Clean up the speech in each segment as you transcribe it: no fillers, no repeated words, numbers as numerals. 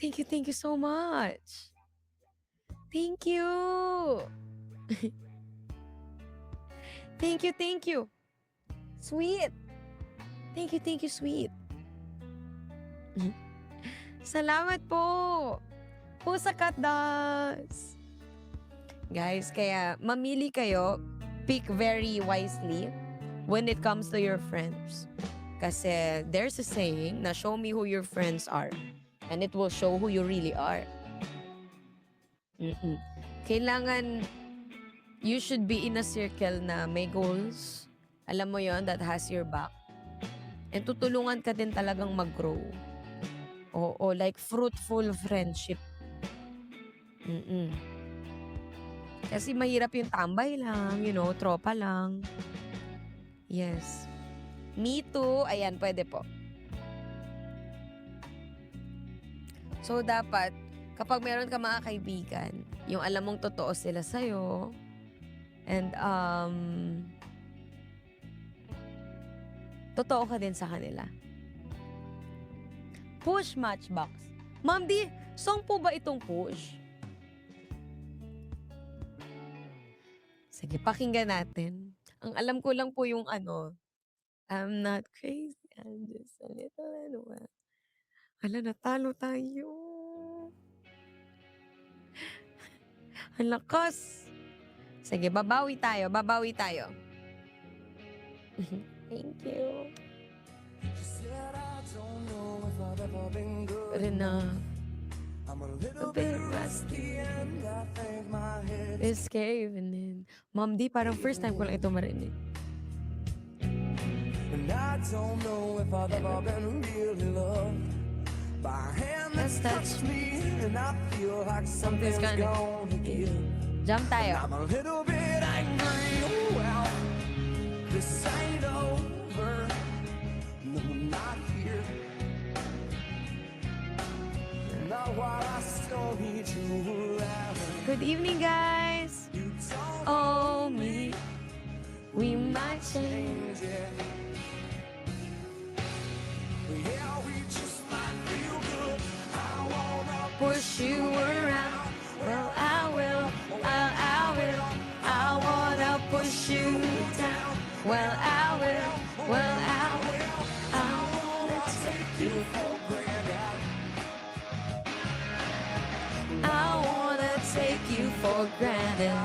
Thank you so much. Thank you. Thank you. Sweet. Thank you, sweet. Salamat po. Pusaka das. Guys, kaya mamili kayo, pick very wisely when it comes to your friends. Kasi there's a saying na show me who your friends are and it will show who you really are. Kailangan you should be in a circle na may goals. Alam mo yon, that has your back. And tutulungan ka din talagang mag-grow. O like fruitful friendship. Kasi mahirap yung tambay lang, tropa lang. Yes. Me too. Ayan, pwede po. So, dapat, kapag meron ka mga kaibigan, yung alam mong totoo sila sa'yo, and, totoo ka din sa kanila. Push Matchbox. Ma'am D, song po ba itong Push? Sige, pakinggan natin. Ang alam ko lang po yung I'm not crazy, I'm just a little unaware. Hala, natalo tayo. Ang lakas. Sige, babawi tayo. Thank you. Good enough. A bit rusty. It's caving in. Ma'am D, parang first time ko lang ito marinig. And I don't know if I've ever been really loved by a hand that's touched me, and I feel like something's gonna give. Jump tayo. I'm a little bit angry. Well, this ain't over. No, not here. Not while I still need you around. Good evening, guys. You told Oh, me. We might change. Yeah, we just might feel good. I wanna Push you around. Well, I will. I wanna push you down. Well, I will. I wanna take you for granted. I wanna take you for granted.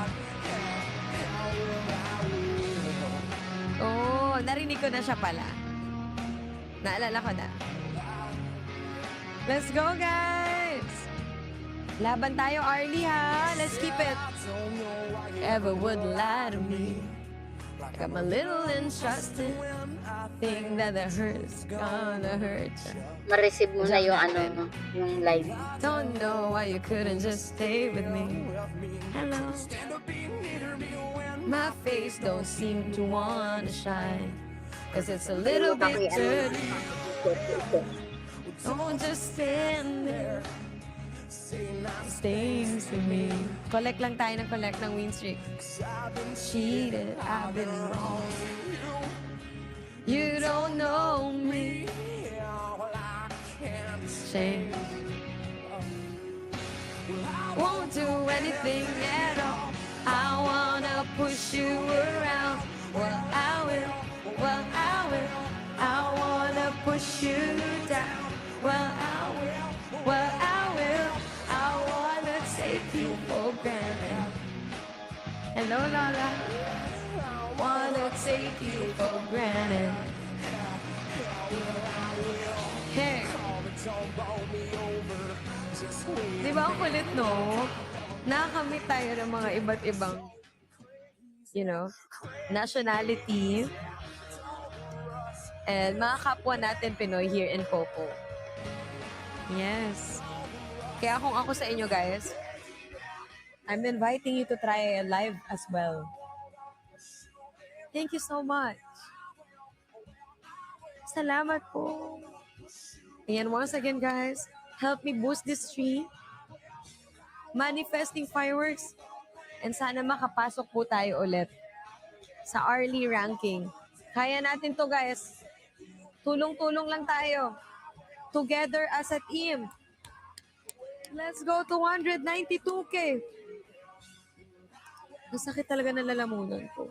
Oh, narinig ko na siya pala. Naalala ko na. Let's go, guys! Laban tayo, Arlie, ha? Let's keep it. Ever would lie to me. Like I'm a little entrusted. Think that the hurt's gonna hurt you. Ma-receive mo na yung yung live. Don't know why you couldn't just stay with me. Hello. My face don't seem to wanna shine. Cause it's a little bit dirty. Don't just stand there. Stings to me. Collect lang tayo ng collect ng win streak. Cheated, I've been wrong. You don't know me. Shame. Won't do anything at all. I wanna push you around. Well, I will. I wanna push you down. Well, I will. I wanna take you for granted. Hello, Lola. I wanna take you for granted. Hey. Di ba ang kulit, no? Nakakamit tayo ng mga iba't ibang, nationality. And mga kapwa natin Pinoy here in Popo. Yes. Kaya kung ako sa inyo, guys, I'm inviting you to try a live as well. Thank you so much. Salamat po. And once again, guys, help me boost this stream. Manifesting fireworks. And sana makapasok po tayo ulit sa Arlie ranking. Kaya natin to, guys. Tulong-tulong lang tayo. Together as a team. Let's go to 192K. Masakit talaga na lalamunan ko.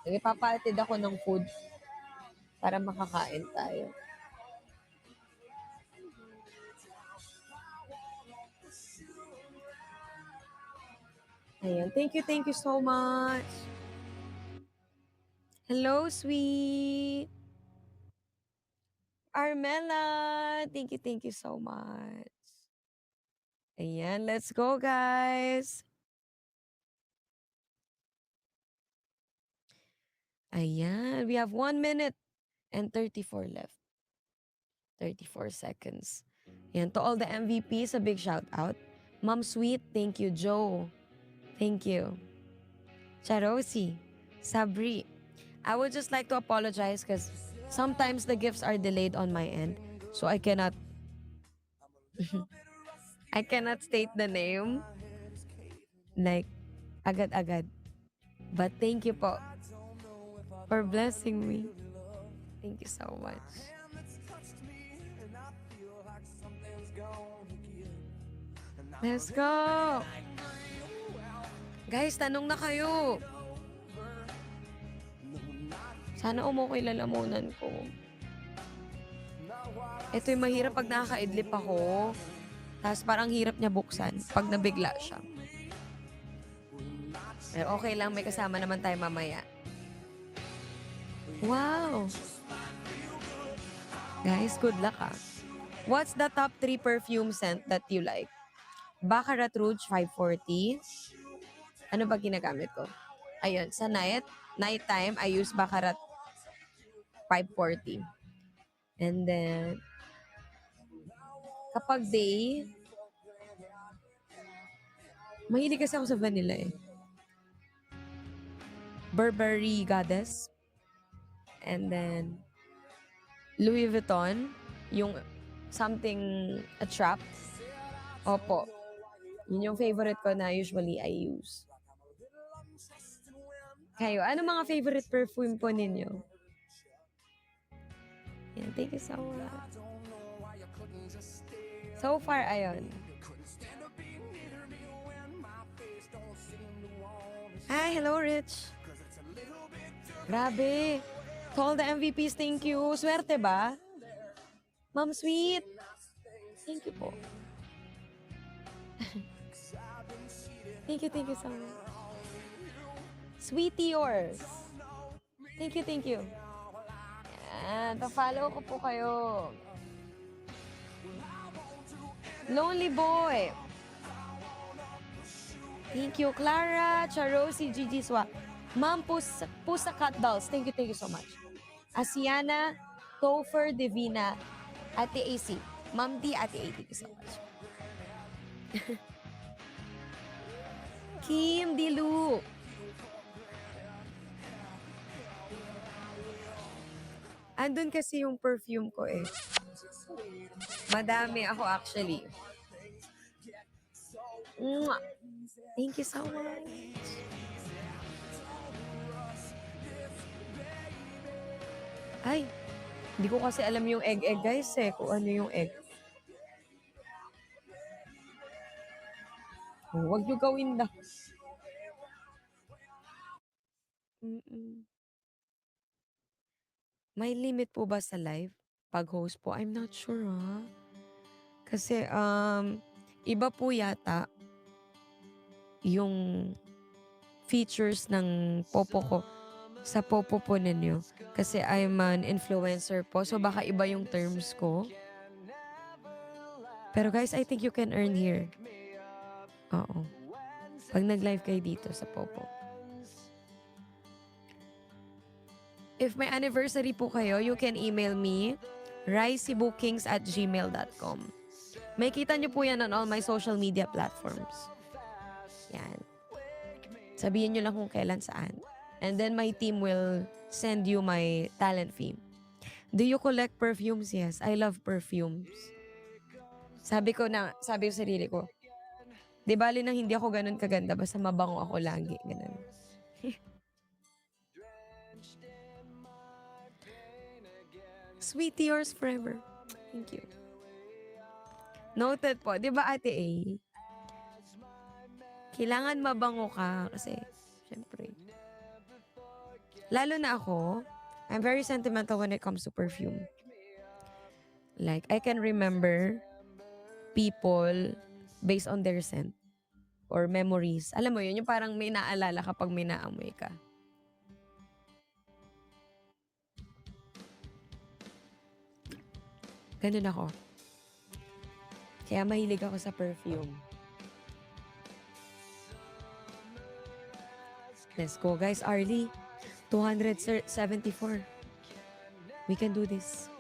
Ipapatid ako ng food para makakain tayo. Ayan. Thank you so much. Hello, sweet. Armela, thank you so much. Ayan, let's go, guys. Ayan, we have 1 minute and 34 left. 34 seconds. Ayan, to all the MVPs, a big shout out. Mom Sweet, thank you. Joe, thank you. Charosi, Sabri, I would just like to apologize because sometimes the gifts are delayed on my end. So I cannot I cannot state the name like agad-agad. But thank you po for blessing me. Thank you so much. Let's go! Guys, tanong na kayo. Sana umukoy lalamunan ko. Ito yung mahirap pag nakakaidlip ako. Tapos parang hirap niya buksan pag nabigla siya. Pero okay lang, may kasama naman tayo mamaya. Wow! Guys, good luck ah. What's the top 3 perfume scent that you like? Baccarat Rouge 540. Ano ba ginagamit ko? Ayun, sa nighttime, I use Baccarat 540. And then, kapag day, mahilig kasi ako sa vanilla eh. Burberry Goddess. And then, Louis Vuitton, yung something a trap. Opo. Yun yung favorite ko na usually I use. Kayo, ano mga favorite perfume po ninyo? Yan, thank you so much. So far, ayun. Hi, hello, Rich. Grabe. To all the MVPs, thank you. Swerte ba? Ma'am Sweet. Thank you po. Thank you so much. Sweetie yours. Thank you. Yan, pa-follow ko po kayo. Lonely Boy. Thank you, Clara, Charosi, Gigi Swa. Ma'am Pusa Cat Dolls. Thank you so much. Asiana, Topher, Divina, Ate AC. Ma'am D, Ate A, thank you so much. Kim Dilu. Andun kasi yung perfume ko eh. Madami ako actually. Mwah! Thank you so much. Ay, hindi ko kasi alam yung egg guys eh, kung ano yung egg. Huwag nyo gawin na. May limit po ba sa live? Pag-host po? I'm not sure ha. Kasi iba po yata yung features ng popo ko sa popo po ninyo. Kasi I'm an influencer po. So baka iba yung terms ko. Pero guys, I think you can earn here. Oo. Pag nag-live kayo dito sa popo. If may anniversary po kayo, you can email me, ricebookings@gmail.com. May kita nyo po yan on all my social media platforms. Yan. Sabihin nyo lang kung kailan saan. And then my team will send you my talent fee. Do you collect perfumes? Yes, I love perfumes. Sabi ko sa sarili ko, di bali nang hindi ako ganun kaganda, basta mabango ako lagi. Ganun. Sweetie, yours forever. Thank you. Noted po. Di ba, Ate A? Kailangan mabango ka kasi, syempre. Lalo na ako, I'm very sentimental when it comes to perfume. Like, I can remember people based on their scent or memories. Alam mo yun, yung parang may naalala kapag may naamoy ka. Ganun ako. Kaya mahilig ako sa perfume. Let's go, guys. Arlie, 274. We can do this.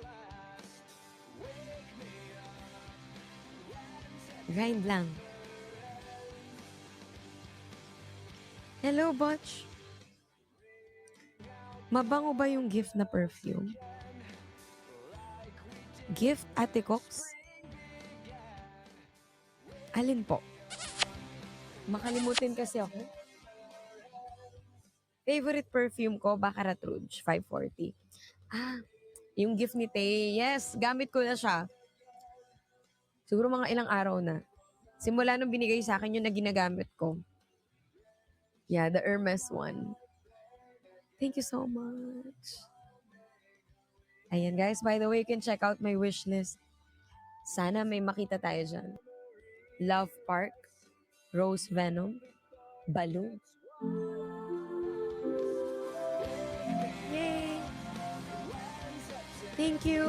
Grind lang. Hello, Butch. Mabango ba yung gift na perfume? Gift, Ate Cox? Alin po? Makalimutin kasi ako. Favorite perfume ko, Baccarat Rouge, 540. Yung gift ni Tay. Yes, gamit ko na siya. Siguro mga ilang araw na. Simula nung binigay sa akin yung na ginagamit ko. Yeah, the Hermes one. Thank you so much. Ayan guys, by the way, you can check out my wish list. Sana may makita tayo dyan. Love Park, Rose Venom, Balloon. Yay! Thank you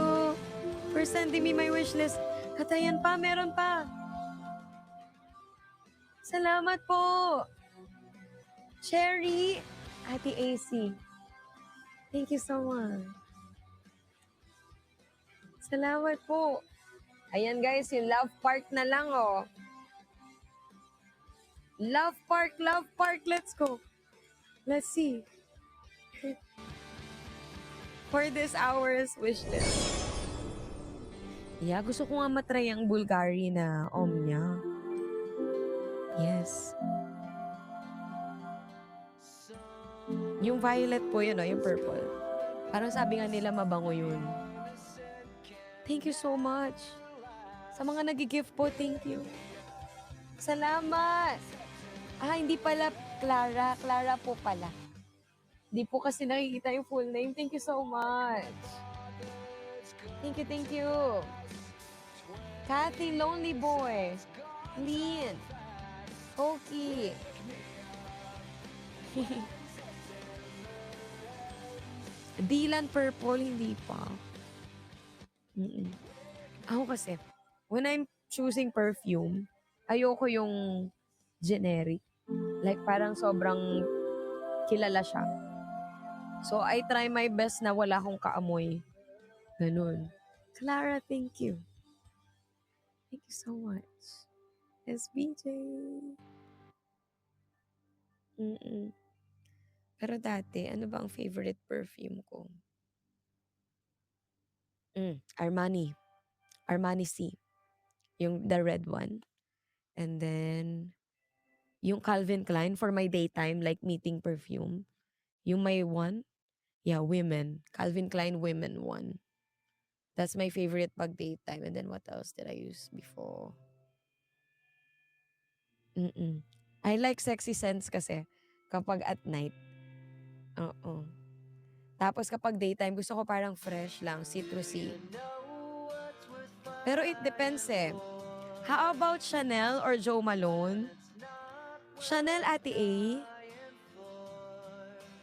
for sending me my wish list. At ayan pa, meron pa. Salamat po. Cherry, Ate AC. Thank you so much. Salamat po. Ayan guys, yung Love Park na lang oh. Love Park, let's go. Let's see. For this hour's wish list. Yeah, gusto ko nga matry ang Bulgari na Omnia. Yes. Yung violet po yun, yung purple. Parang sabi nga nila mabango yun. Thank you so much. Sa mga nag-gift po, thank you. Salamat! Hindi pala Clara. Clara po pala. Hindi po kasi nakikita yung full name. Thank you so much. Thank you. Kathy, Lonely Boy. Lean. Koki. Dylan Purple, hindi pa. Ako kasi, when I'm choosing perfume, ayoko yung generic. Like parang sobrang kilala siya. So I try my best na wala akong kaamoy. Ganun. Clara, thank you. Thank you so much. SBJ. Pero dati, ano ba ang favorite perfume ko? Armani. Armani C. Yung the red one. And then, yung Calvin Klein for my daytime, like meeting perfume. Yung may one, yeah, women. Calvin Klein women one. That's my favorite pag daytime. And then what else did I use before? I like sexy scents kasi kapag at night. Oo. Tapos kapag daytime, gusto ko parang fresh lang, citrusy. Pero it depends eh. How about Chanel or Jo Malone? Chanel, Ate A.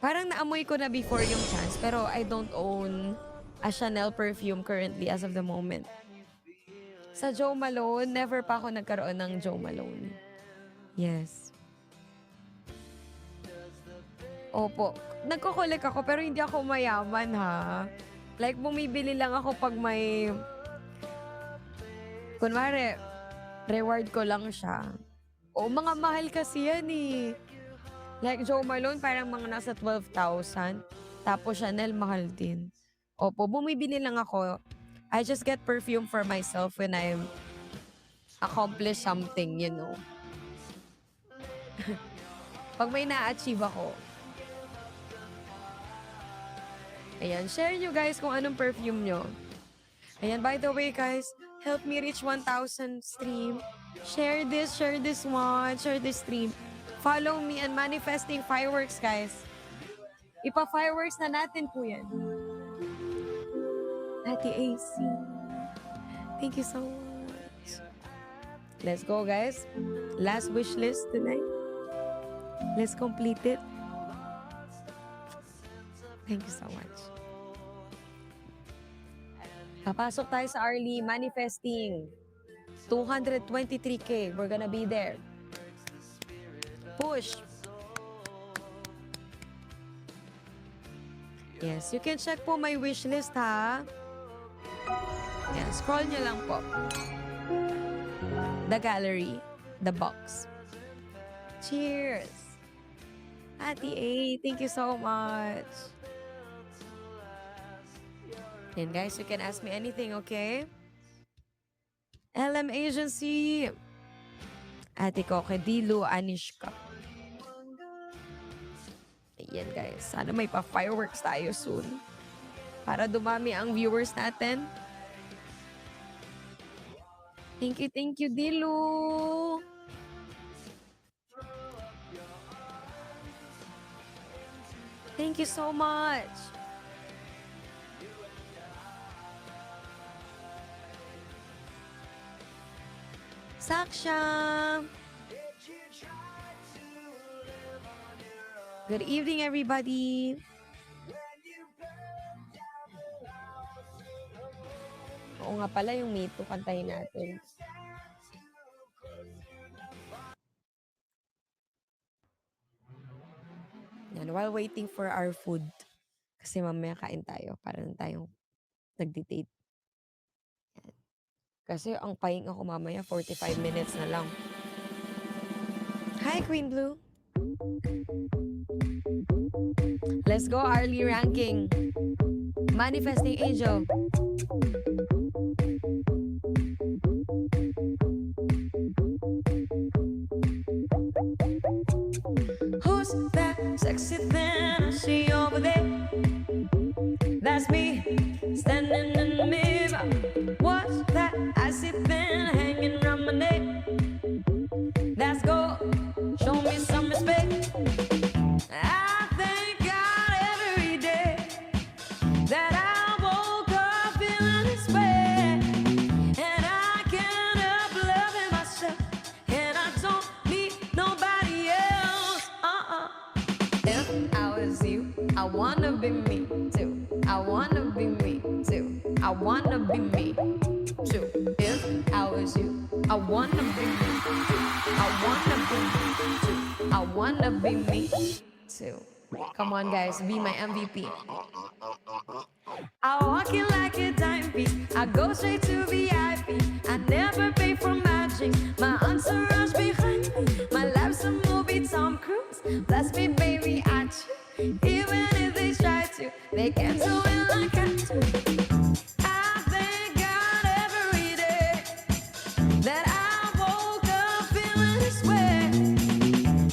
Parang naamoy ko na before yung Chance, pero I don't own a Chanel perfume currently as of the moment. Sa Jo Malone, never pa ako nagkaroon ng Jo Malone. Yes. Opo. Nagko-collect ako pero hindi ako mayaman ha. Like bumibili lang ako pag may kunwari reward ko lang siya. O mga mahal kasi yan eh. Like Jo Malone parang mga nasa 12,000. Tapos Chanel mahal din. Opo, bumibili lang ako. I just get perfume for myself when I accomplish something, you know. Pag may na-achieve ako. Ayan, share nyo guys kung anong perfume nyo. Ayan, by the way guys, Help me reach 1,000 stream. Share this one, share this stream. Follow me and manifesting fireworks, guys. Ipa-fireworks na natin po yan. Ate AC. Thank you so much. Let's go, guys. Last wish list tonight. Let's complete it. Thank you so much. Papasok tayo sa Arlie manifesting. 223K. We're gonna be there. Push. Yes, you can check po my wish list, ha? Yan, scroll nyo lang po. The gallery, the box. Cheers! Ate A, thank you so much. And guys, you can ask me anything, okay? LM Agency. Ate ko, Kedilu Anishka. Ayan guys, sana may pa-fireworks tayo soon. Para dumami ang viewers natin. Thank you, Dilu. Thank you so much. Saksha. Good evening, everybody. Oo nga pala, yung Me Too, kantahin natin. Yan, while waiting for our food. Kasi mamaya kain tayo. Para lang tayong nagdi-date. Yan. Kasi ang pahinga ko mamaya, 45 minutes na lang. Hi, Queen Blue. Let's go, Arlie ranking. Manifesting Angel. Who's that sexy thing I see over there? That's me, standing in the mirror. What's that icy thing hanging around my neck? Let's go, show me some respect. I thank God every day that I woke up feeling this way. And I can't help loving myself. And I don't need nobody else. If I was you, I wanna be me too. I wanna be me too. I wanna be me too. If I was you, I wanna be me too. I wanna be me too. I wanna be me too. Come on, guys, be my MVP. I walk in like a dime piece. I go straight to VIP. I never pay for matching. My entourage behind me. My life's a movie, Tom Cruise. Bless me, baby, I choose. Even if they try to, they can't do it like I do. I thank God every day that I woke up feeling this way.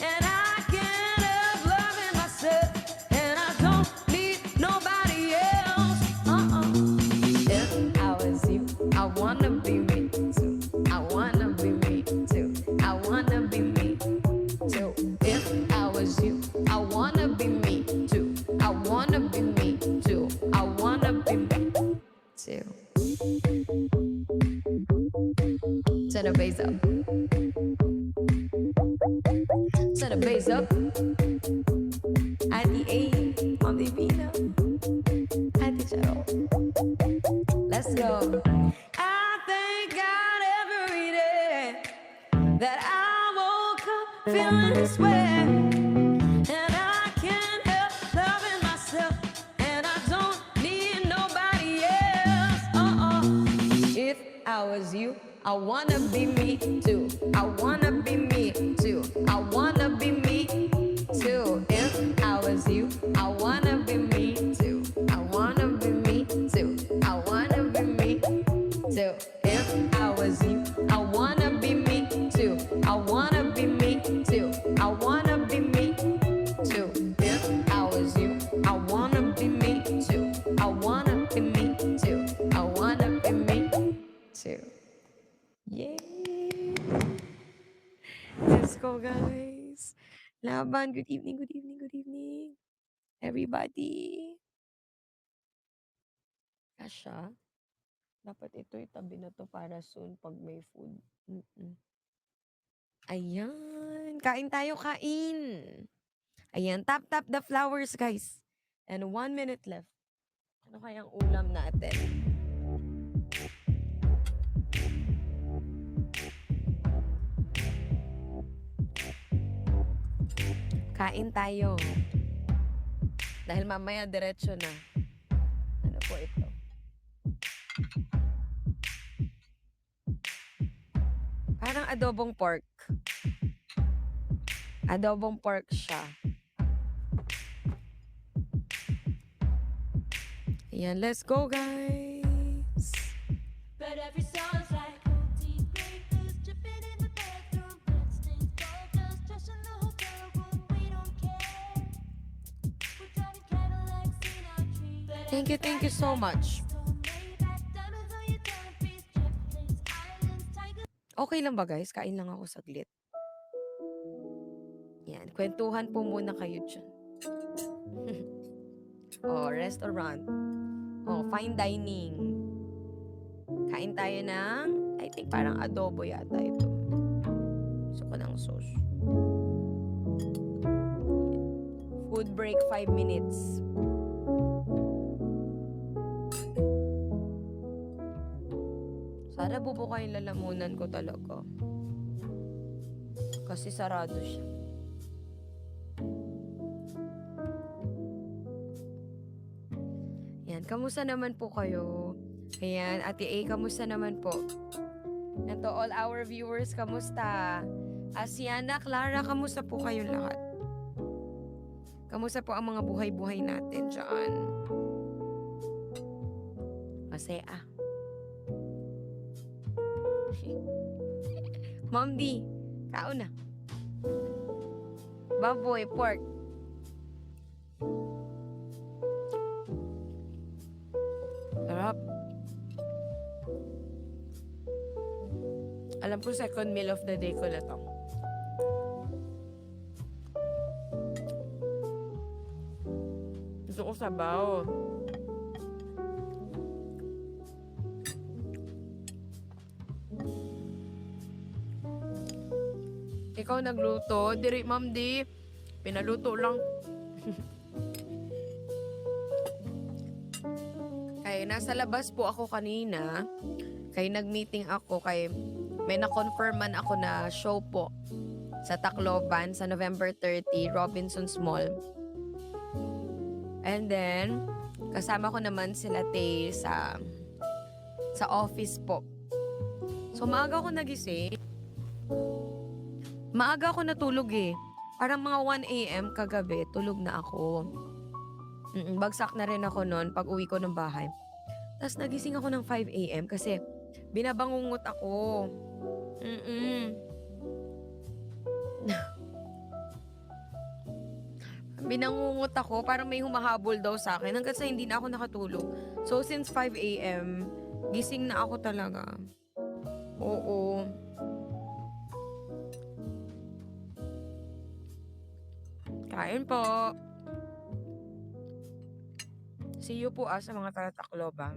And I can't help loving myself. And I don't need nobody else. If I was you, I wanna be me too. I wanna be me too. I wanna be me too. If I was you, I wanna be me too. I wanna be me too. I wanna be me too. Turn the bass up. Turn the bass up. At the A, on the beat now. At the channel. Let's go. I thank God every day that I woke up feeling this way. And I can't help loving myself. And I don't need nobody else. If I was you, I wanna be me too. I wanna be me too. I wanna be me too. If I was you, I wanna be me too. I wanna be me too. I wanna be me too. If I was you, I wanna be me too. I wanna be me too. I wanna be me too. If I was you, I wanna be me too. I wanna be me too. I wanna be me too. Let's go, guys. Laban. Good evening, good evening, good evening. Everybody. Kasha. Dapat ito itabi na to para soon pag may food. Ayan. Kain tayo, kain. Ayan. Tap the flowers, guys. And 1 minute left. Ano kayang ulam natin? Kain tayo. Dahil mamaya diretso na. Ano po ito? Parang adobong pork. Adobong pork siya. Ayan, let's go, guys. But every song's like deep breakers, dripping in the bathroom, bloodstains, gold dust, trash in the hotel room. We don't care. We're driving Cadillacs in our dreams. Thank you so much. Diamonds on your timepiece, jet planes, islands, tigers. Okay lang ba, guys? Kain lang ako saglit. Yan, kwentuhan po muna kayo dyan. Oh, restaurant. Oh, fine dining. Kain tayo ng, I think parang adobo yata ito. Gusto ko ng sauce. Food break 5 minutes. Sana bubuka yung lalamunan ko talaga. Kasi sarado siya. Yan, kamusta naman po kayo? Ayan, Ate A, kamusta naman po? And to all our viewers, kamusta? Asiana, Clara, kamusta po kayong lahat? Kamusta po ang mga buhay-buhay natin dyan? Masaya. Mom D, kaon na. Baboy, pork. Sarap. Alam ko second meal of the day ko na to. Gusto ko sabaw. Ikaw nagluto? Diri, Ma'am Di. Pinaluto lang. Kaya nasa labas po ako kanina. Kaya nag-meeting ako. Kaya may na-confirman ako na show po sa Tacloban sa November 30, Robinsons Mall. And then, kasama ko naman sila Tay sa office po. So, maaga ako nagising. Maaga ako natulog eh. Parang mga 1 a.m. kagabi, tulog na ako. Bagsak na rin ako noon pag uwi ko ng bahay. Tapos nagising ako ng 5 a.m. kasi binabangungot ako. Binangungot ako, parang may humahabol daw sa akin hanggang sa hindi na ako nakatulog. So, since 5 a.m., gising na ako talaga. Oo. Kain po. See you po sa mga taga-Tacloban.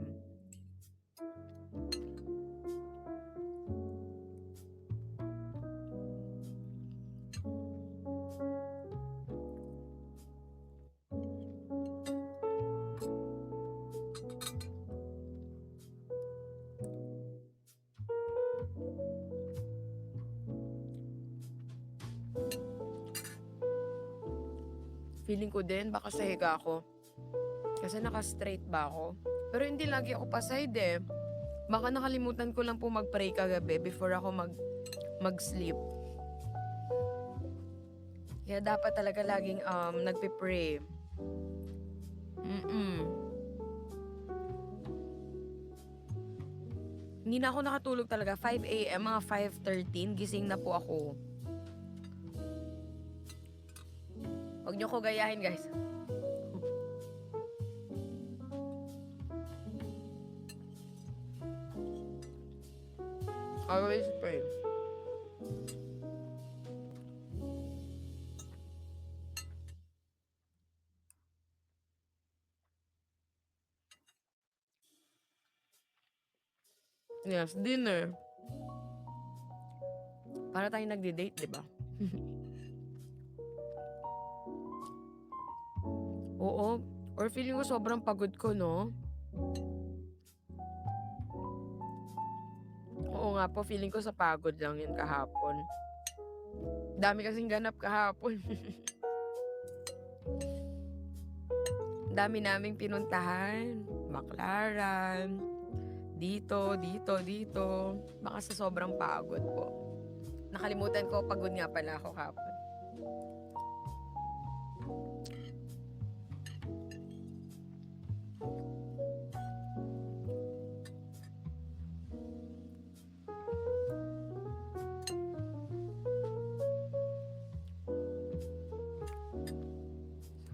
Feeling ko din, baka sa higa ako. Kasi naka-straight ba ako? Pero hindi lagi ako pa-side eh. Baka nakalimutan ko lang po mag-pray kagabi before ako mag-sleep. Kaya dapat talaga laging nagpe-pray. Hindi na ako nakatulog talaga. 5 a.m. mga 5:13, gising na po ako. Huwag niyo ko gayahin, guys. Always pray. Yes, dinner. Para tayo nagde-date, di ba? Oo. Or feeling ko sobrang pagod ko, no? Oo nga po, feeling ko sa pagod lang yun kahapon. Dami kasing ganap kahapon. Dami naming pinuntahan. Baclaran. Dito. Baka sa sobrang pagod po. Nakalimutan ko, pagod nga pala ako kahapon.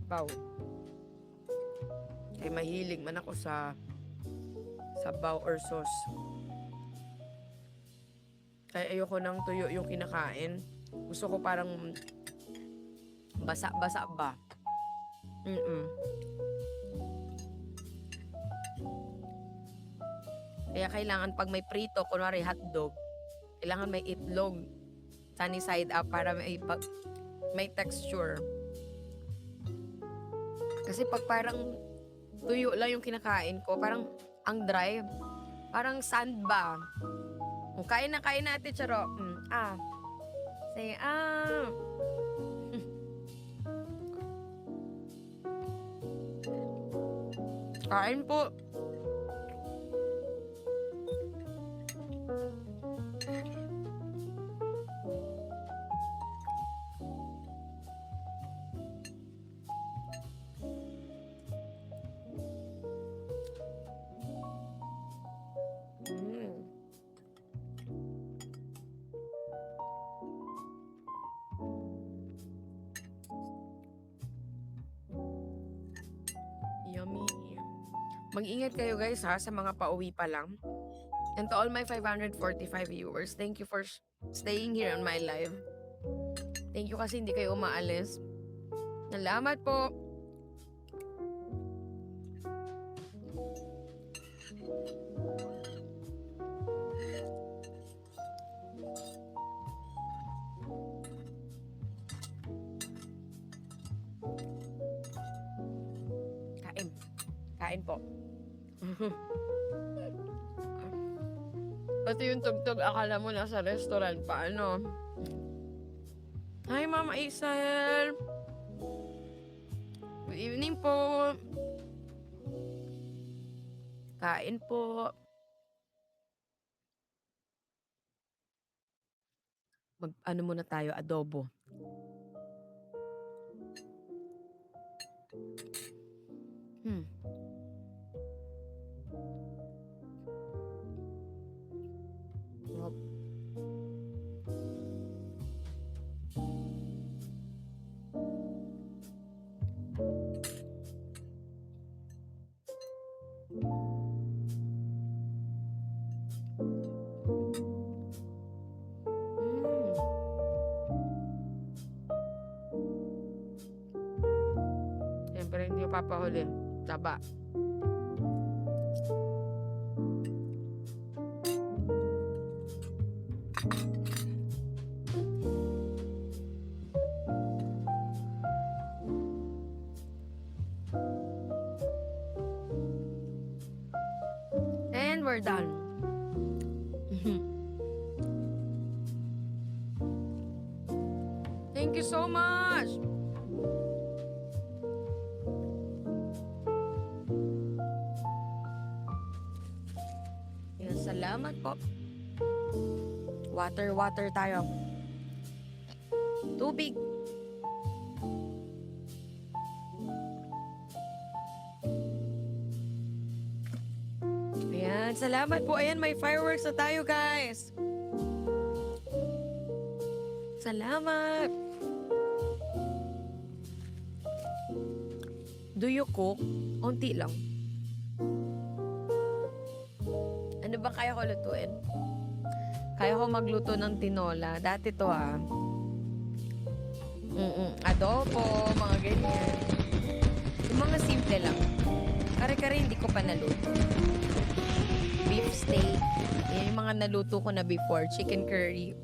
Sabaw. Kaya mahilig man ako sa sabaw or sauce. Kaya ayoko ng tuyo yung kinakain. Gusto ko parang basa-basa ba. Kaya kailangan pag may prito, kunwari hotdog, kailangan may itlog sunny side up para may texture. Kasi pag parang tuyo lang yung kinakain ko, parang ang dry. Parang sand ba? Kain na natin, Charo. Say, Kain po. Yummy. Mag-ingat kayo guys ha sa mga pauwi pa lang. And to all my 545 viewers, thank you for staying here on my live. Thank you kasi hindi kayo umaalis. Salamat po. Kain po. Pati yung tugtog, akala mo nasa restaurant pa, ano? Hi, Mama Isel! Good evening po! Kain po. Ano muna tayo, adobo. Siyempre hindi ko papahuli. Taba. And we're done. Thank you so much. Yan, salamat po. Water tayo. Tubig. Ayan, salamat po. Ayan, may fireworks na tayo, guys. Salamat. Do you cook? Unti lang. Ano ba kaya ko lutuin? Kaya ko magluto ng tinola. Dati to adobo, mga ganyan. Yung mga simple lang. Kare-kare hindi ko pa naluto. beef steak. Yan yung mga naluto ko na before. Chicken curry.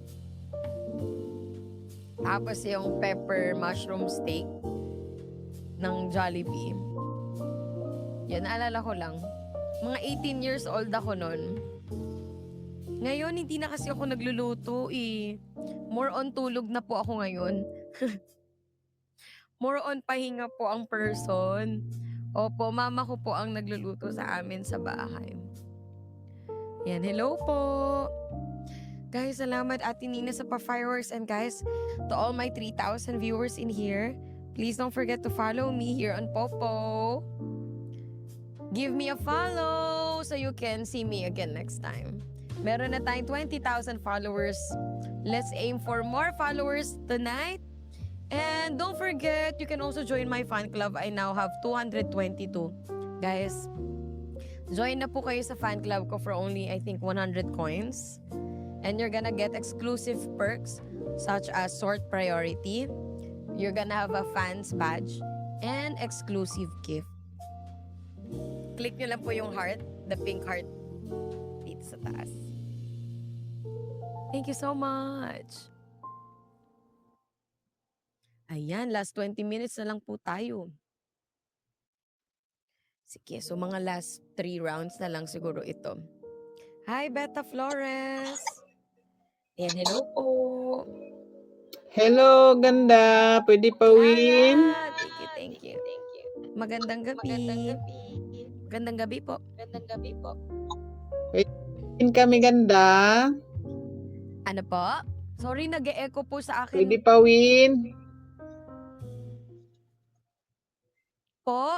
Tapos yung pepper mushroom steak ng Jollibee. Yan, naalala ko lang. Mga 18 years old ako nun. Ngayon, hindi na kasi ako nagluluto eh. More on tulog na po ako ngayon. More on pahinga po ang person. Opo, mama ko po ang nagluluto sa amin sa bahay. Yan, hello po. Guys, salamat Ate Nina sa pa-fireworks. And guys, to all my 3,000 viewers in here, please don't forget to follow me here on Popo. Give me a follow so you can see me again next time. Meron na tayong 20,000 followers. Let's aim for more followers tonight. And don't forget, you can also join my fan club. I now have 222. Guys, join na po kayo sa fan club ko for only, I think, 100 coins. And you're gonna get exclusive perks such as sort priority. You're gonna have a fans badge and exclusive gift. Click nyo lang po yung heart, the pink heart dito sa taas. Thank you so much. Ayan, last 20 minutes na lang po tayo. Sige, so mga last 3 rounds na lang siguro ito. Hi, Beta Flores. Ayan, hello po. Hello, ganda. Pwede pa win? Lara, thank you. Magandang gabi. Magandang gabi po. Win kami, ganda. Ano po? Sorry, nag-e-echo po sa akin Pwede pa win? po.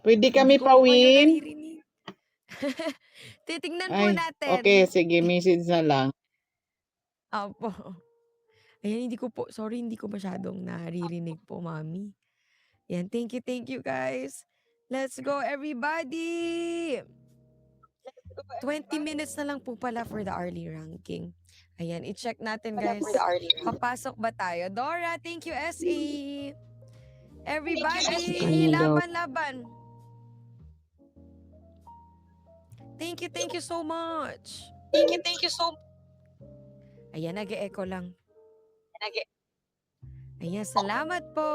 Pwede kami Hindi ko pa po kayo win? naririnig. Titignan po Ay, natin. okay. Sige, message na lang. Opo. Ayan, sorry, hindi ko masyadong naririnig po, mami. Yan, thank you guys. Let's go, everybody! 20 minutes na lang po pala for the early ranking. Ayan, i-check natin, guys. Papasok ba tayo? Dora, thank you, SE! Everybody, laban! Thank you so much. Ayan, nag-e-echo lang. Ayan, salamat po.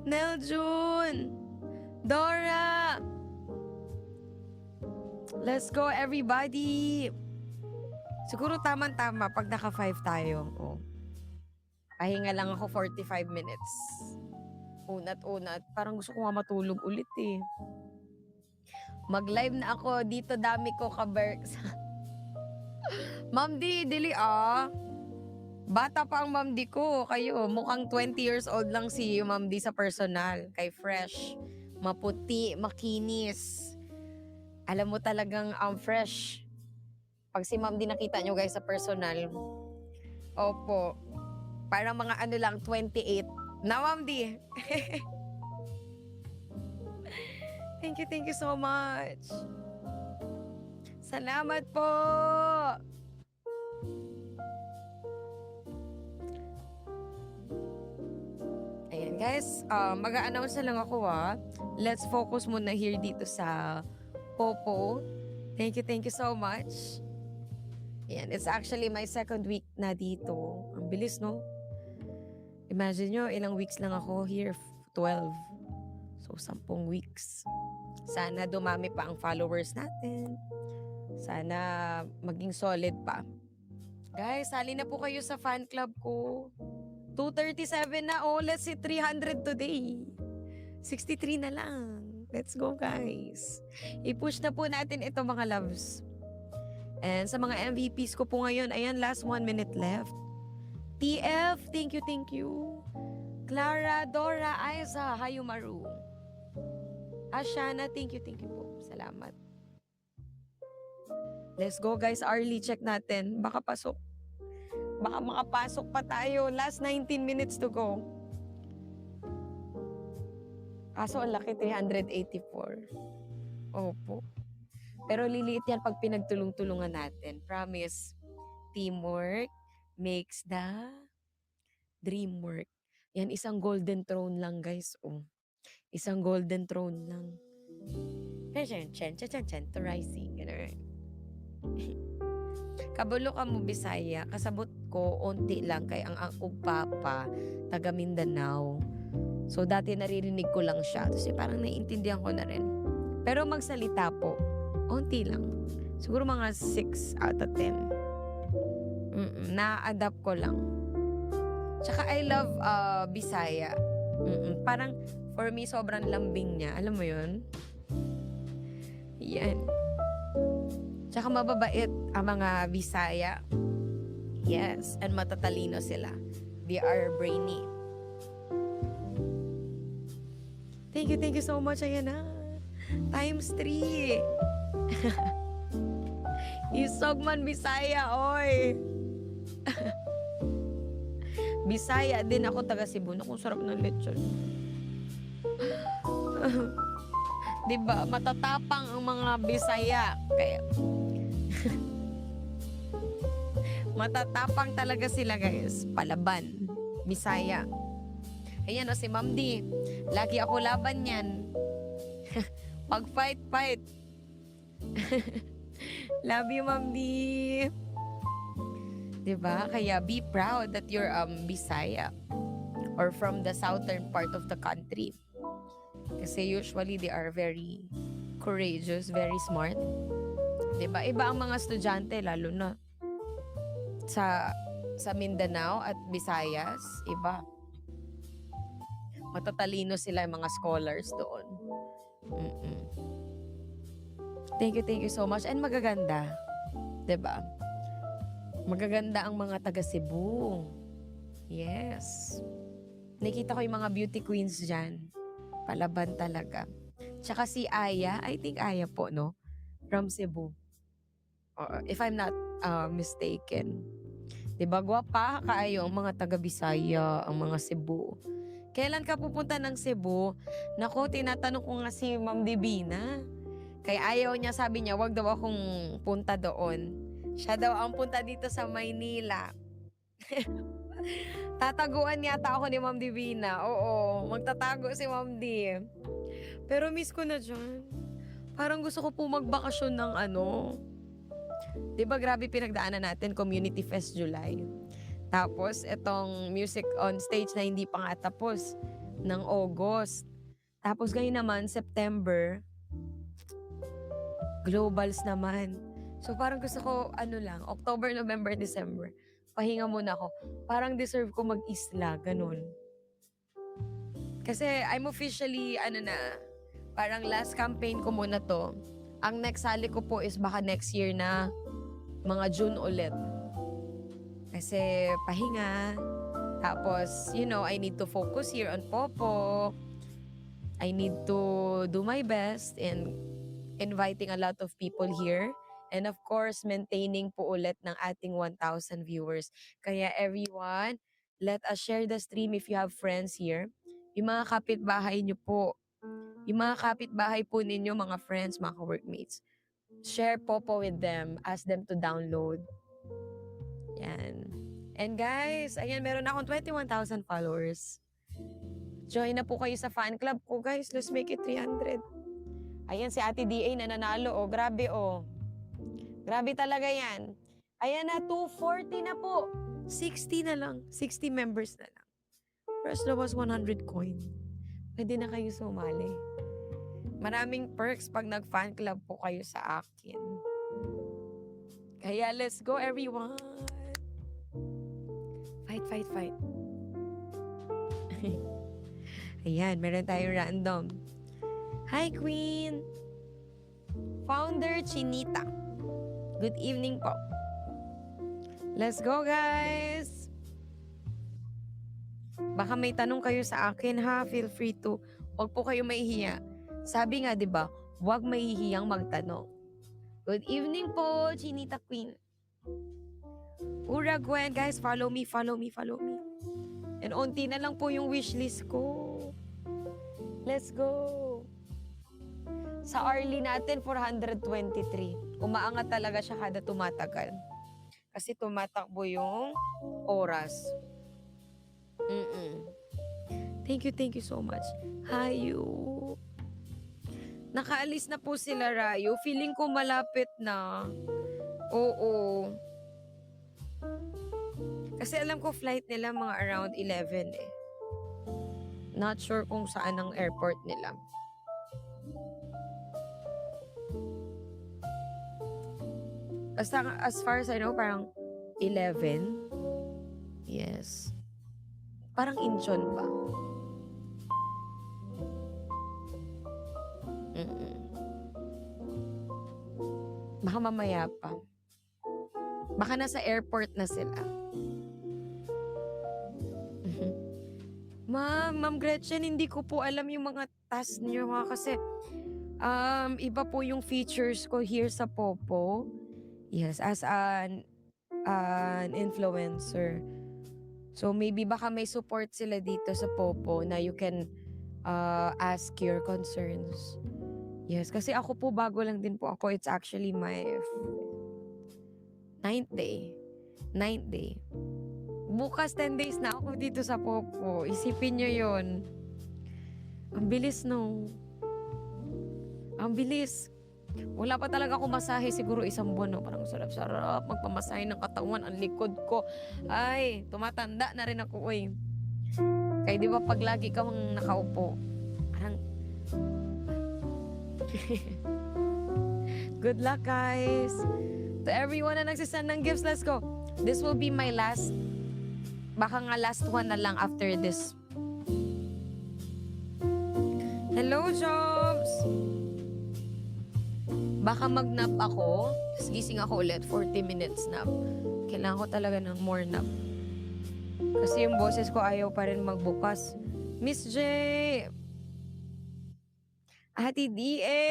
Neljun, Dora. Let's go, everybody. Siguro tama-tama pag naka-5 tayo. Oh. Pahinga lang ako 45 minutes. Unat-unat. Parang gusto ko nga matulog ulit eh. Mag-live na ako. Dito dami ko ka-berks. Ma'am D, dili ah. Bata pa ang Ma'am D ko. Kayo, mukhang 20 years old lang si Ma'am D sa personal. Kay fresh. Maputi, makinis. Alam mo talagang fresh. Pag si Ma'am D nakita nyo guys sa personal. Opo. Parang mga ano lang, 28. Na Ma'am D. Thank you so much. Salamat po. Ayan guys, mag-a-announce na lang ako Let's focus muna here dito sa Popo. Thank you so much. Ayan, it's actually my 2nd week na dito. Ang bilis, no? Imagine nyo, ilang weeks lang ako here. 12. So, 10 weeks. Sana dumami pa ang followers natin. Sana maging solid pa. Guys, sali na po kayo sa fan club ko. 237 na. Oh, let's see 300 today. 63 na lang. Let's go, guys. I-push na po natin ito, mga loves. And sa mga MVPs ko po ngayon, ayan, last 1 minute left. TF, thank you. Clara, Dora, Aiza, Hayumaru. Ashana, thank you po. Salamat. Let's go guys, Arlie, check natin. Baka pasok. Baka makapasok pa tayo. Last 19 minutes to go. Kaso ang laki, 384. Opo. Pero liliit yan pag pinagtulong-tulungan natin. Promise. Teamwork makes the dream work. Yan, isang golden throne lang guys. Oh. Isang golden throne lang. Chen, to rising. Ganun. Kabalo ka mo, Bisaya. Kasabot ko, onti lang. Kay ang akong papa, taga Mindanao. So, dati naririnig ko lang siya. Tapos parang naiintindihan ko na rin. Pero magsalita po, onti lang. Siguro mga 6 out of 10. Na-adapt ko lang. Tsaka I love Bisaya. Parang for me, sobrang lambing niya. Alam mo yun? Yan. Tsaka mababait ang mga Bisaya. Yes. And matatalino sila. They are brainy. Thank you so much. Ayan na. Times 3. Isogman Bisaya, oy. Bisaya din ako, taga Cebu. Naku, sarap ng lechon. Diba, matatapang ang mga Bisaya. Kaya, matatapang talaga sila, guys. Palaban. Bisaya. Ayan o, si Ma'am D. Lagi ako laban yan. Pag fight. Love you, Ma'am D. Diba? Kaya be proud that you're Bisaya or from the southern part of the country. Kasi usually they are very courageous, very smart. Diba? Iba ang mga estudyante, lalo na sa Mindanao at Visayas. Iba. Matatalino sila yung mga scholars doon. Thank you so much. And magaganda. Diba? Magaganda ang mga taga Cebu. Yes. Nakita ko yung mga beauty queens dyan. Palaban talaga. Tsaka si Aya, I think Aya po, no? From Cebu. If I'm not mistaken. Diba, gwapa kaayo ang mga taga Bisaya, ang mga Cebu. Kailan ka pupunta ng Cebu? Naku, tinatanong ko nga si Ma'am Divina. Kaya ayaw niya, sabi niya, wag daw akong punta doon. Siya daw ang punta dito sa Maynila. Tataguan yata ako ni Ma'am Divina. Oo, magtatago si Ma'am D. Pero miss ko na dyan. Parang gusto ko po magbakasyon ng Diba grabe pinagdaanan natin, Community Fest July. Tapos itong music on stage na hindi pa nga tapos ng August. Tapos ngayon naman, September, globals naman. So parang gusto ko, October, November, December. Pahinga muna ako. Parang deserve ko mag-isla, ganun. Kasi I'm officially, parang last campaign ko muna to. Ang next sali ko po is baka next year na, mga June ulit. Kasi pahinga. Tapos, I need to focus here on Popo. I need to do my best in inviting a lot of people here. And of course, maintaining po ulit ng ating 1,000 viewers. Kaya everyone, let us share the stream if you have friends here. Yung mga kapitbahay nyo po. Yung mga kapitbahay po ninyo, mga friends, mga workmates. Share Popo with them. Ask them to download. Yan. And guys, ayan, meron akong 21,000 followers. Join na po kayo sa fan club ko, guys. Let's make it 300. Ayan, si Ate DA na nanalo. Grabe, Grabe talaga yan. Ayan na, 240 na po. 60 na lang. 60 members na lang. First na was 100 coin. Pwede na kayo sumali. Maraming perks pag nag-fan club po kayo sa akin. Kaya let's go, everyone. Fight. Ayan, meron tayong random. Hi, Queen! Founder Chinita. Good evening po. Let's go, guys! Baka may tanong kayo sa akin, ha? Feel free to. Huwag po kayo mahihiya. Sabi nga, di ba, huwag mahihiyang magtanong. Good evening po, Chinita Queen. Ura Gwen, guys, follow me. And unti na lang po yung wishlist ko. Let's go. Sa Arlie natin, 423. Umaangat talaga siya kada tumatagal. Kasi tumatakbo yung oras. Thank you so much. Hayu. Nakaalis na po sila, Rayo. Feeling ko malapit na. Oo. Kasi alam ko flight nila mga around 11 eh. Not sure kung saan ang airport nila. Basta as far as I know, parang 11. Yes. Parang Incheon ba? Mm-mm. Baka mamaya pa. Baka nasa airport na sila. Ma'am Gretchen, hindi ko po alam yung mga task niyo ha, kasi iba po yung features ko here sa Popo. Yes, as an influencer. So maybe baka may support sila dito sa Popo na you can ask your concerns. Yes, kasi ako po bago lang din po ako. It's actually my 9th day. Bukas 10 days na ako dito sa Popo. Isipin nyo yun. Ang bilis, no? Ang bilis. Wala pa talaga ako masahe. Siguro 1 buwan, no? Parang sarap-sarap. Magpamasahe ng katawan. Ang likod ko. Ay, tumatanda na rin ako, eh. Kaya di ba pag lagi kang nakaupo, parang... Good luck, guys. To everyone na nagsisend ng gifts, let's go. This will be my last... Baka nga last one na lang after this. Hello, Jobs! Baka mag-nap ako. Tapos gising ako ulit, 40 minutes nap. Kailangan ko talaga ng more nap. Kasi yung boses ko ayaw pa rin magbukas. Miss J! Ate D.A!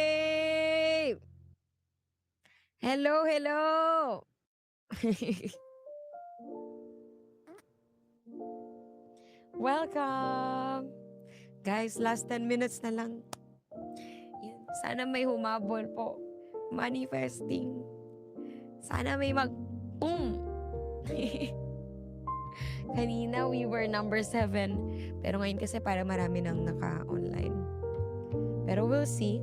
Hello! Welcome! Guys, last 10 minutes na lang. Yan. Sana may humabol po. Manifesting. Sana may boom! Kanina, we were number 7. Pero ngayon kasi para marami nang naka-online. Pero we'll see.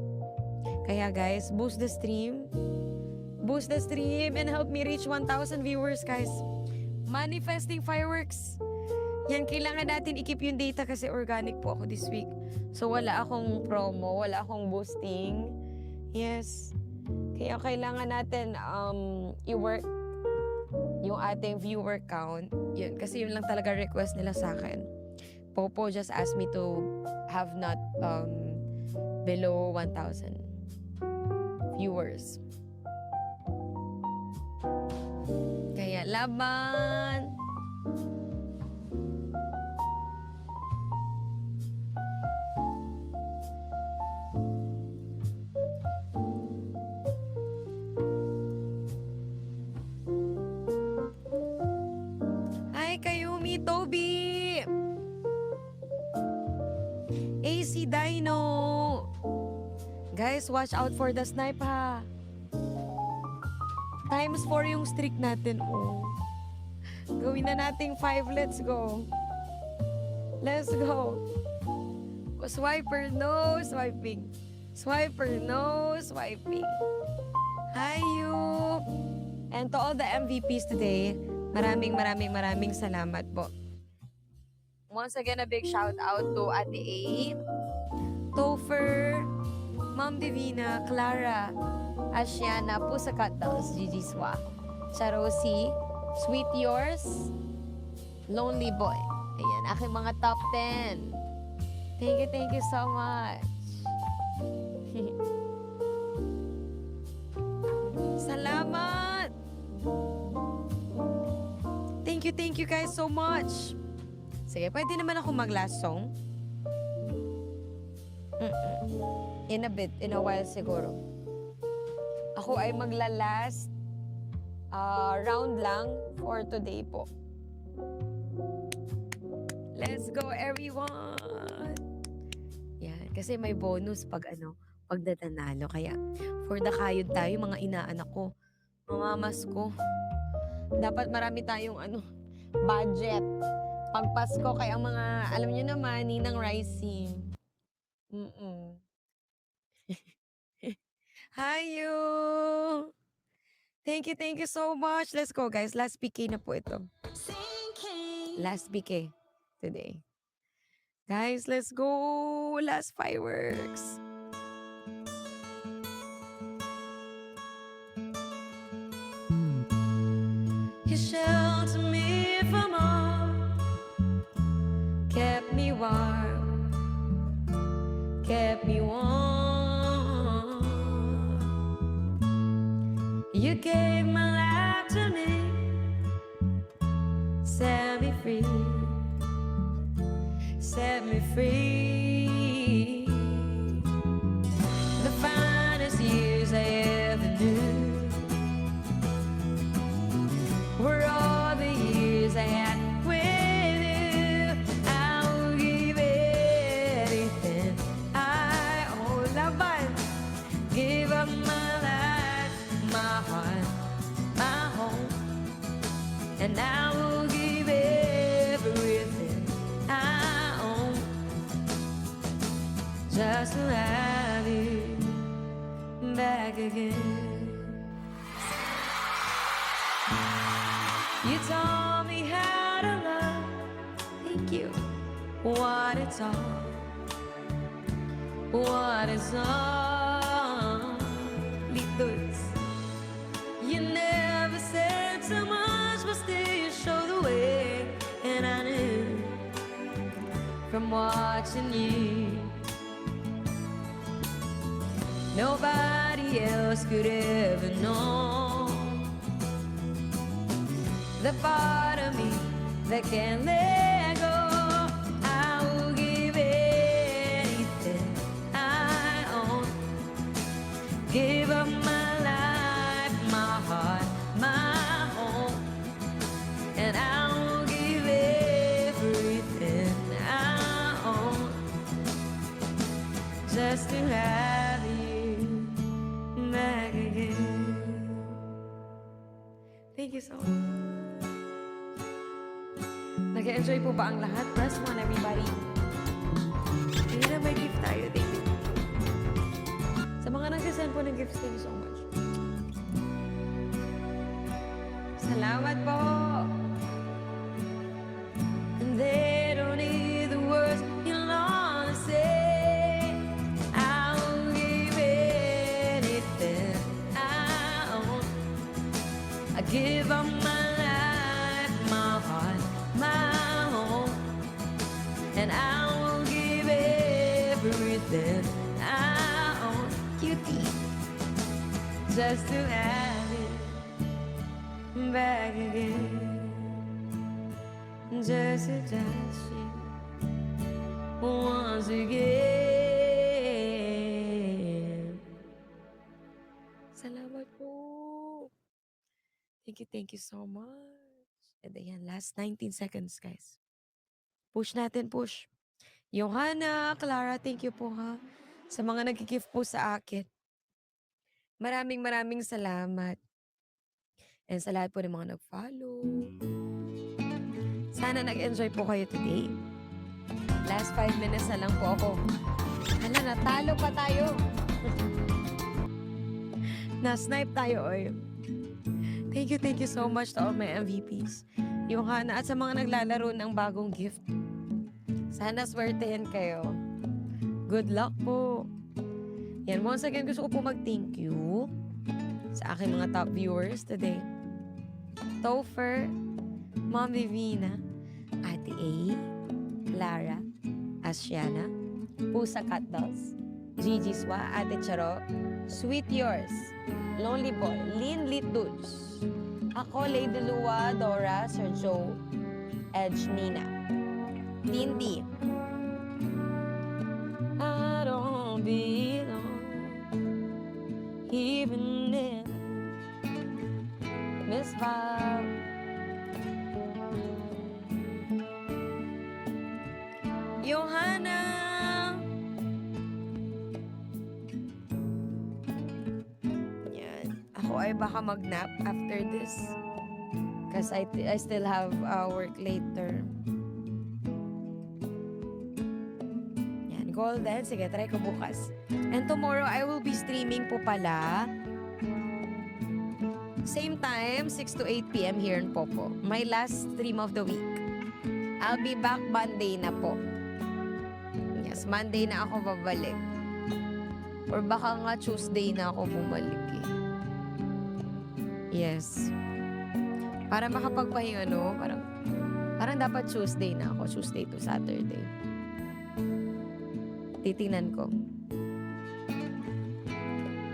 Kaya guys, boost the stream. Boost the stream and help me reach 1,000 viewers, guys. Manifesting fireworks. Yan, kailangan natin i-keep yung data kasi organic po ako this week. So, wala akong promo, wala akong boosting. Yes. Kaya kailangan natin i-work yung ating viewer count. Yun, kasi yun lang talaga request nila sa akin. Popo just asked me to have not below 1,000 viewers. Kaya laban! Toby! AC Dino! Guys, watch out for the snipe ha. Times 4 yung streak natin. Oh. Gawin na nating 5. Let's go. Let's go. Swiper, no swiping. Swiper, no swiping. Hi you! And to all the MVPs today, maraming salamat po. Once again, a big shout out to Ate A, Topher, Ma'am Divina, Clara, Asiana, Pussycat Dolls, Gigi Swa, Charosi, Sweet Yours, Lonely Boy. Ayan, aking mga top 10. Thank you so much. Salamat! Thank you guys so much. Sige, pwede naman ako mag-last song. In a bit, in a while siguro. Ako ay magla-last round lang for today po. Let's go everyone! Yan, kasi may bonus pag pagdatanalo. Kaya for the kayod tayo, mga inaanak ko, mamamas ko. Dapat marami tayong budget. Pagpasko kay ang mga, alam niyo naman, Ninang Rising. Mm. Hi, you! Thank you so much. Let's go, guys. Last PK na po ito. Last PK today. Guys, let's go! Last fireworks. You shelter me from all, kept me warm, kept me warm. You gave my life to me, set me free, set me free. The finest years I ever knew were all the years I had with you. I will give anything I own. Laban, give up my life, my heart, my home, and I will give everything I own just to have you back again. You taught me how to love. Thank you. What it's all. What it's all. Litos. You never said so much, but still you showed the way. And I knew from watching you, nobody else could ever know the part of me that can't let go. I will give anything I own, give up my life, my heart, my home, and I will give everything I own just to have you back again. Thank you so much. Nag-enjoy po ba ang lahat? Press 1, everybody. Hindi na may gift tayo. Thank you. Sa mga nagsisend po ng gifts, thank you so much. Salamat po. And they don't need the words you want to say. I will give anything I own. I give up my life, my heart, my home, and I will give everything I own, cutie, just to have it back again, just to touch you once again. Salamat po. Thank you so much. And ayan, last 19 seconds, guys. Push natin, push. Johanna, Clara, thank you po ha. Sa mga nag-gift po sa akin. Maraming salamat. And sa lahat po ng mga nag-follow. Sana nag-enjoy po kayo today. Last 5 minutes na lang po ako. Hala, natalo pa tayo. Na-snipe tayo, oy. Thank you so much to all my MVPs. Johanna, at sa mga naglalaro ng bagong gift. Sana swertehin kayo. Good luck po. Yan, once again, gusto ko po mag-thank you sa aking mga top viewers today. Topher, Mom Vivina, Ate A, Clara, Asiana, Pusa Cat Dolls, Gigi Swa, Ate Charo, Sweet Yours, Lonely Boy, Lynn Litudes, ako, Lady Lua, Dora, Sir Joe, Edge, Nina, Lindy, I don't belong even in Miss Val, Johanna, yan. Ako ay baka mag-nap after this. Because I still have work later. Golden. Sige, try ko bukas. And tomorrow, I will be streaming po pala. Same time, 6 to 8 p.m. here in Popo. My last stream of the week. I'll be back Monday na po. Yes, Monday na ako babalik. Or baka nga Tuesday na ako bumalik eh. Yes. Para makapagpahinga, no? Parang dapat Tuesday na ako. Tuesday to Saturday. Titingnan ko.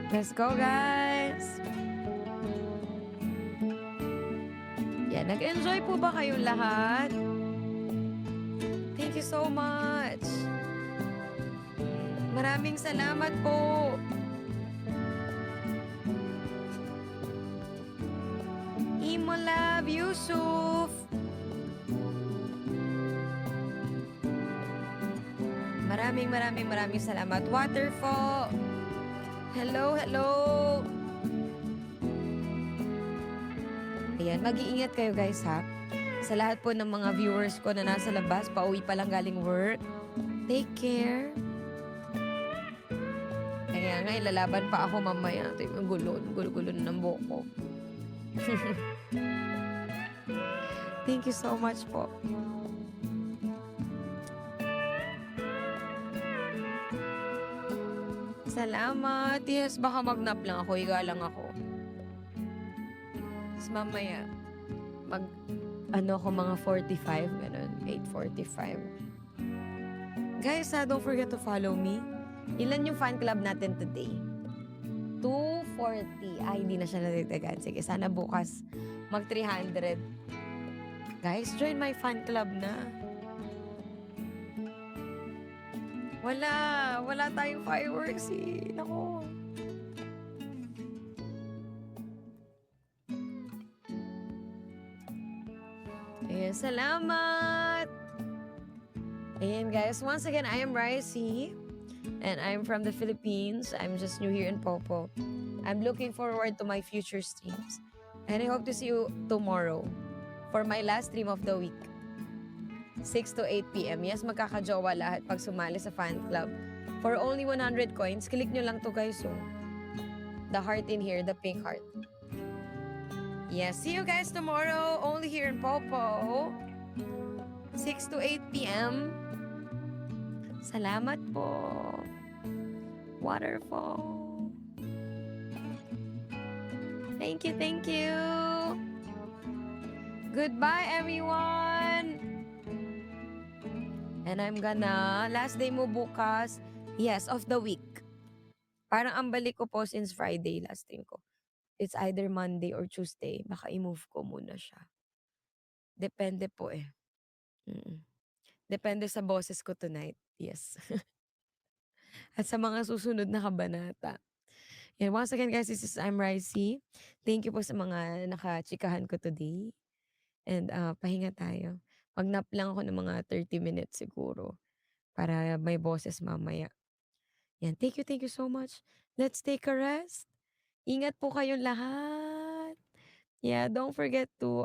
Let's go, guys! Yan, nag-enjoy po ba kayong lahat? Thank you so much! Maraming salamat po! Imo Love Yusuf! Maraming salamat. Waterfall! Hello! Ayan, mag-iingat kayo guys ha. Sa lahat po ng mga viewers ko na nasa labas, pauwi pa lang galing work. Take care. Kaya nga, ilalaban pa ako mamaya. Ito yung gulo na ng buhok ko. Thank you so much po. Salamat. Yes, baka magnap lang ako. Higa lang ako. Tapos mamaya, ako mga 45, ganun. 8:45. Guys, don't forget to follow me. Ilan yung fan club natin today? 240. Ay, hindi na siya natitagan. Sige, sana bukas mag 300. Guys, join my fan club na. Wala tayong fireworks eh. Nako. Ayan, salamat! Ayan guys, once again, I am Ricey. And I'm from the Philippines. I'm just new here in Popo. I'm looking forward to my future streams. And I hope to see you tomorrow for my last stream of the week. 6 to 8 p.m. Yes, magkakajowa lahat pag sumali sa fan club. For only 100 coins, click nyo lang to guys. So, the heart in here, the pink heart. Yes, see you guys tomorrow. Only here in Popo. 6 to 8 p.m. Salamat po. Waterfall. Thank you. Goodbye, everyone. And I'm gonna, last day mo bukas, yes, of the week. Parang ang balik ko po since Friday, last stream ko. It's either Monday or Tuesday. Baka i-move ko muna siya. Depende po eh. Depende sa boses ko tonight. Yes. At sa mga susunod na kabanata. And once again guys, this is I'm Ricey. Thank you po sa mga nakachikahan ko today. And pahinga tayo. Mag-nap lang ako ng mga 30 minutes siguro. Para may boses mamaya. Yan. Thank you so much. Let's take a rest. Ingat po kayong lahat. Yeah, don't forget to,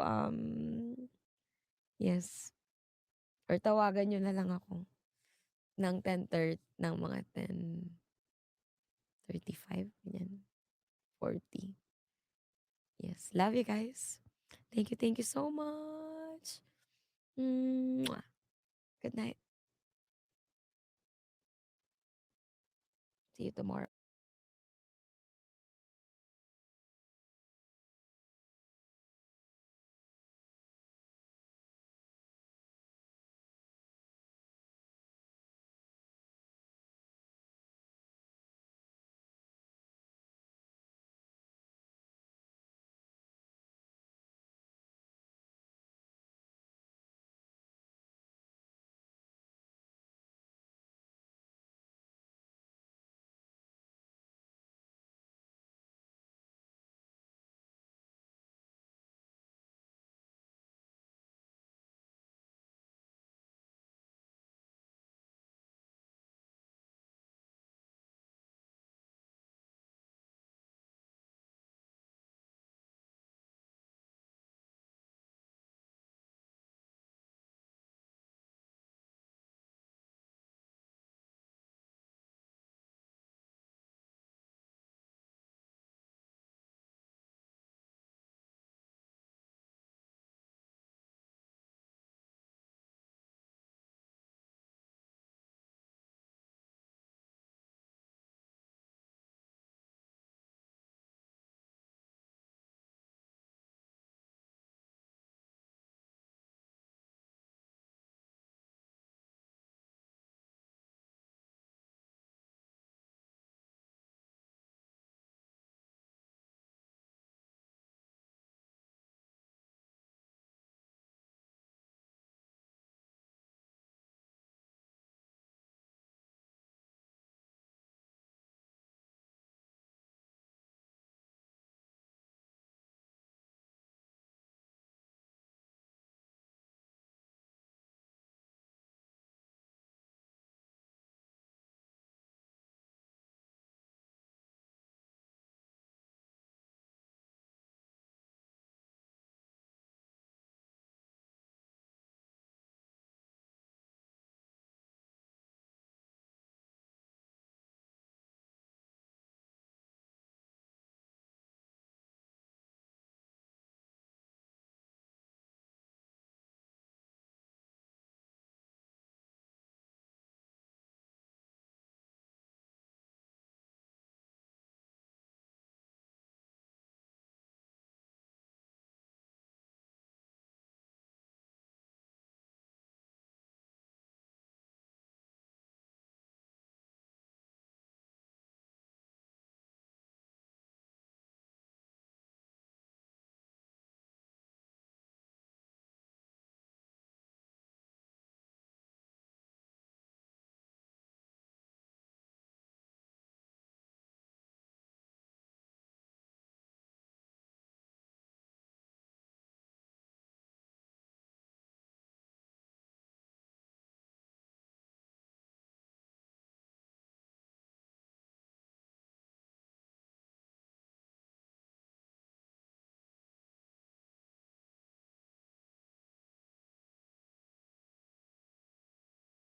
yes. Or tawagan nyo na lang ako. Ng 10:30, ng mga 10:35, yan. 40. Yes. Love you guys. Thank you so much. Mwah. Good night. See you tomorrow.